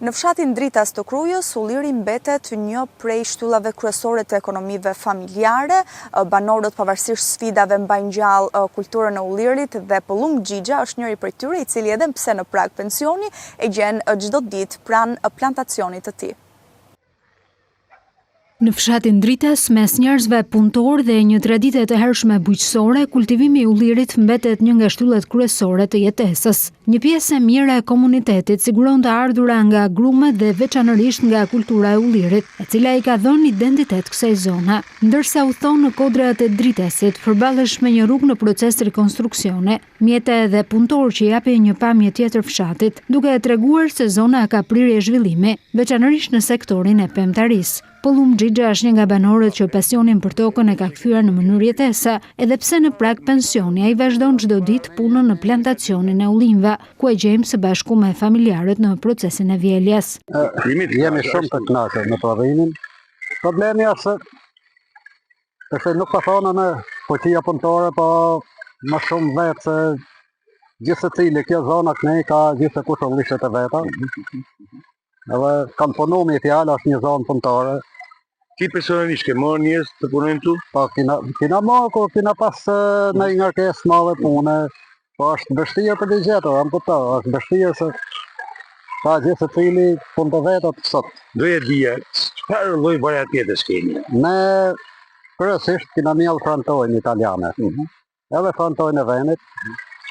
Në fshatin Dritas të Krujës, ulliri mbetet një prej shtyllave kryesore të ekonomive familjare. Banorët pavarësisht sfidave mbajnë gjallë kulturën e ullirit dhe Pollum Xhixha është njëri prej tyre i cili edhe pse në prag pensioni e gjen çdo ditë pranë plantacionit të tij. Në fshatin Dritas, mes njerëzve punëtor dhe një tradite të hershme bujqësore, kultivimi i ullirit mbetet një nga shtyllet kryesore të jetesës. Një pjesë e mirë e komunitetit siguron të ardhura nga grumet dhe veçanërisht nga kultura e ullirit, e cila i ka dhënë identitet kësaj zone. Ndërsa u thon në kodrat e Dritasit, përballesh me një rrugë në proces rekonstruksione, mjete dhe punëtor që japin një pamje tjetër fshatit, duke treguar se zona ka prirje zhvillimi, veçanërisht në sektorin e pemtarisë. Pollum Xhixha është një nga banorët që pasionin për tokën e ka kthyer në mënyrë jetese, edhe pse në prag pensioni ai vazhdon çdo ditë punën në plantacionin e ullinjve, ku e gjejmë së bashku me familjarët në procesin e vjeljes. Jemi shumë të kënaqur në prodhimin. Problemi është se nuk ka thonë në fuqia punëtore, po më shumë vetë se gjithë secili kjo zona kënej ka gjithë kush ullishet e veta. Edhe kanë punu me fjalë, është një zonë punëtore. Ti personalisht ke marrë njerëz të punojnë tu? Po, kina marrë, ko kina pas në një ngarkesë madhe pune, po është vështirë për ligjetor, është vështirë se ka gjithë secili punë të vetat sot. Doja dija, çfarë lloj varietete keni? Ne kryesisht kina mjellë frantojnë italiane, edhe frantojnë e venit,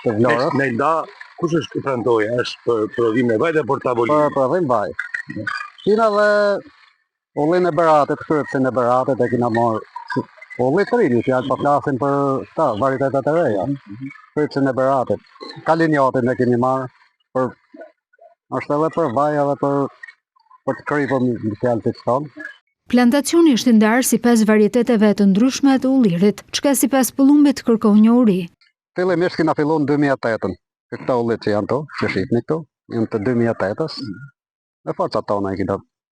të Vlorës. Në nda, kush është frantoja? Është për prodhim e vaj dhe për tavolinë? Për prodhim vaj. Kina dhe ullin e Beratit, krypsin e Beratit e kina marrë. Ullit të rini, që po flasin për varietetet e reja. Krypsin e Beratit. Kalinjatin e kini marrë, është edhe për vaj edhe për të krypën në fjallë të qëtonë. Plantacioni është ndarë sipas varieteteve të ndryshme të ullirit, çka sipas Pollumbit kërkon një uri. Fillimisht kina fillu në 2008-ën. Këta ullit që janë to, që shqipni këto, janë të 2008-ës. Në forca tona i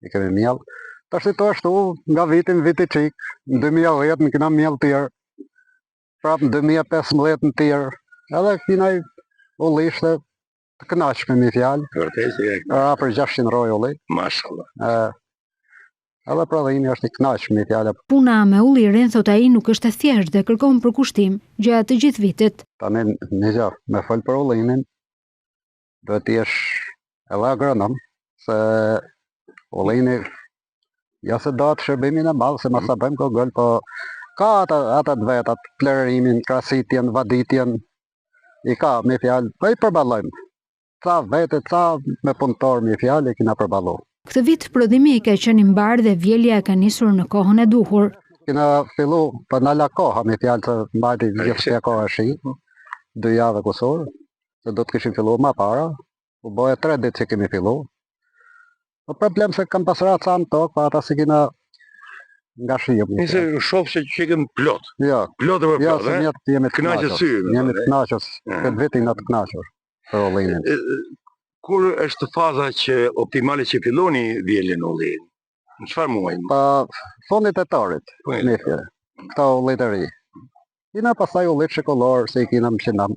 kemi mjellë. Tashti to ashtu nga viti qik, në 2010 në kina mjellë tjerë, prapë në 2015 në tjerë, edhe kina i ullishte të kënaqshme me fjalë. Ra për 600 roj ulli. Mashallah. Edhe prodhimi është i kënaqshëm me fjalë. Puna me ullirin, thot ai, nuk është e thjeshtë dhe kërkon përkushtim gjatë të gjithë vitit. Tani një gjë, me fol për ullimin, duhet të jesh edhe agronom, se ullini ja se do të shërbimin e madh, se mos sa bëjmë kogël, po ka ata të vetat, plerimin, krasitjen, vaditjen, i ka me fjalë, po i përballojmë. Ca vete, ca me punëtor me fjalë i kina përballu. Këtë vit prodhimi i ka qenë i mbar dhe vjelja ka nisur në kohën e duhur. Kina fillu, po na la koha me fjalë se mbajti gjithë koha shi, 2 javë kusur, se do të kishim fillu më para, u boje 3 ditë që kemi fillu. Po problem se kam pasra ca në tokë, pa ata si kina nga shijë. Nëse shoh se që kem plot. Jo. Plot e për plot, jo, se jemi të kënaqur sy. Jemi të kënaqur, këtë vitin na të kënaqur për ullinin. Kur është faza që optimale që filloni vjeljen ullirin? Në çfarë muaji? Pa fondit e torit, nifje, këta ullit e ri. Kina pasaj ullit shikollor, se i kina më qinam.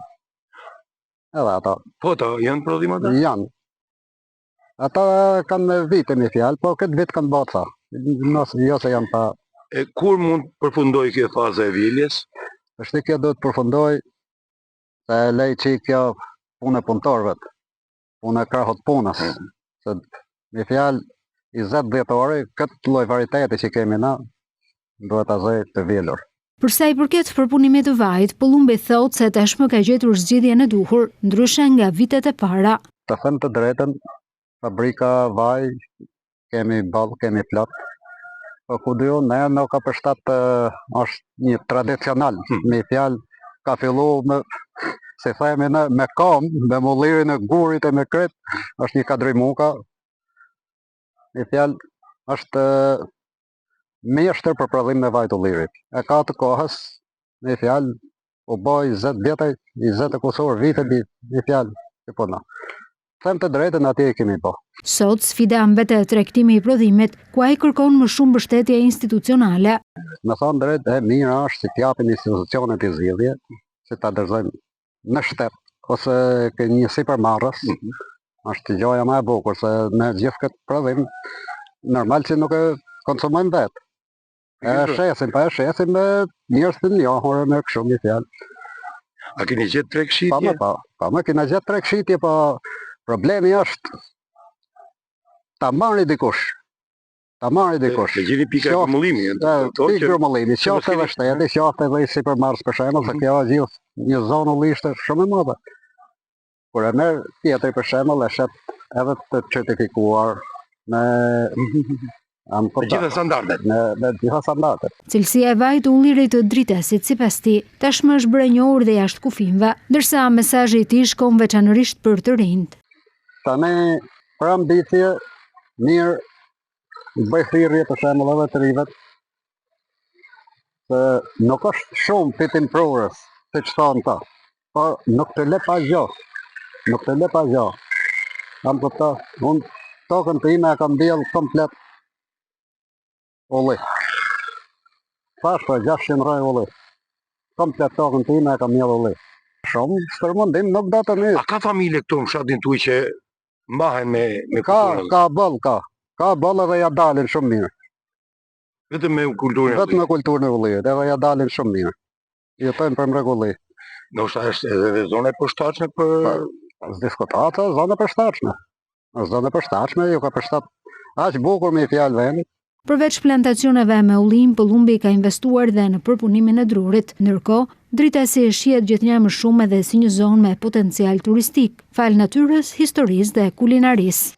Edhe ata. Po ta, janë prodhim ata? Janë. Ata kanë vite me fjalë, po këtë vit kanë boca. Jo se janë pa. Kur mund përfundoj kjo faza e vjeljes? Është kjo do të përfundoj, se lej që kjo punë e punëtorëve, punë e krahut punës. Se me fjalë 20 dhjetore, këtë lloj varieteti që kemi na, duhet ta zëj të vjelur. Për sa i përket përpunimit të vajit, Pollumbi thotë se tashmë ka gjetur zgjidhjen e duhur, ndryshe nga vitet e para. Të them të drejtën, fabrika vaj, kemi ballë, kemi plot. Po ku dio, ne nuk ka përshtat është një tradicional, me fjalë ka fillu me, se themi ne, me kam, me mullirin e gurit e me kret, është një kadrimuka. Me fjalë është mjeshtër për prodhim me vajt ullirit. E ka të kohës, me fjalë, u boj 20 vjetaj, 20 e kusur vite, me fjalë, që puna. Them të drejtën atje i kemi po. Sot sfida mbetet tregtimi i prodhimit, ku ai kërkon më shumë mbështetje institucionale. Me thonë drejt, mira është si t'japin institucionet i zgjidhje, si ta dorëzojnë në shtet, ose ke një sipërmarrës, Është gjoja më e bukur se me gjithë këtë prodhim normal që nuk e konsumojmë vetë. E shesim me njerëz të njohur me kështu një fjalë. A keni gjetë tregshitje? Po, më kena gjetë tregshitje, po problemi është ta marrë dikush. Të gjeni pika e grumullimi. Pikë grumullimi, qoftë edhe shteti, qoftë edhe i sipërmarrës për shembull, se kjo gjithë një zonë ullisht është shumë e madhe. Kur e merr tjetri për shembull, e shet edhe të certifikuar me Me gjitha standardet. Me gjitha standardet. Cilësia e vajit të ullirit të dritesit sipas tij tashmë është bërë e njohur dhe jashtë kufimve, ndërsa mesazhi i tij shkon veçanërisht për të rinjt. Tani për ambicie mirë bëj thirrje për shembull edhe të rivet, se nuk është shumë fitim prurës, siç thonë ta, por nuk të le pa gjë. Nuk të le pa gjë. Kam kuptuar, unë tokën time e kam mbjell komplet ulli. Pashto 600 roj ulli. Komplet tokën time e kam mbjell ulli. Shumë stërmundim nuk do të një. A ka familje këtu në fshatin tuaj që mbahen me kulturën? Ka boll edhe ja dalin shumë mirë. Vetëm me kulturën? Vetëm me kulturën e ullit, edhe ja dalin shumë mirë. Jetojnë për mrekulli. Ndoshta është edhe zona e përshtatshme për... Diskutata, zona përshtatshme. Zona përshtatshme, ju ka përshtat aq bukur me fjalë vend. Përveç plantacioneve me ullim, Pëllumbi ka investuar dhe në përpunimin e drurit. Ndërkohë, Dritasi shihet gjithnjë më shumë edhe si një zonë me potencial turistik, fal natyrës, historisë dhe kulinarisë.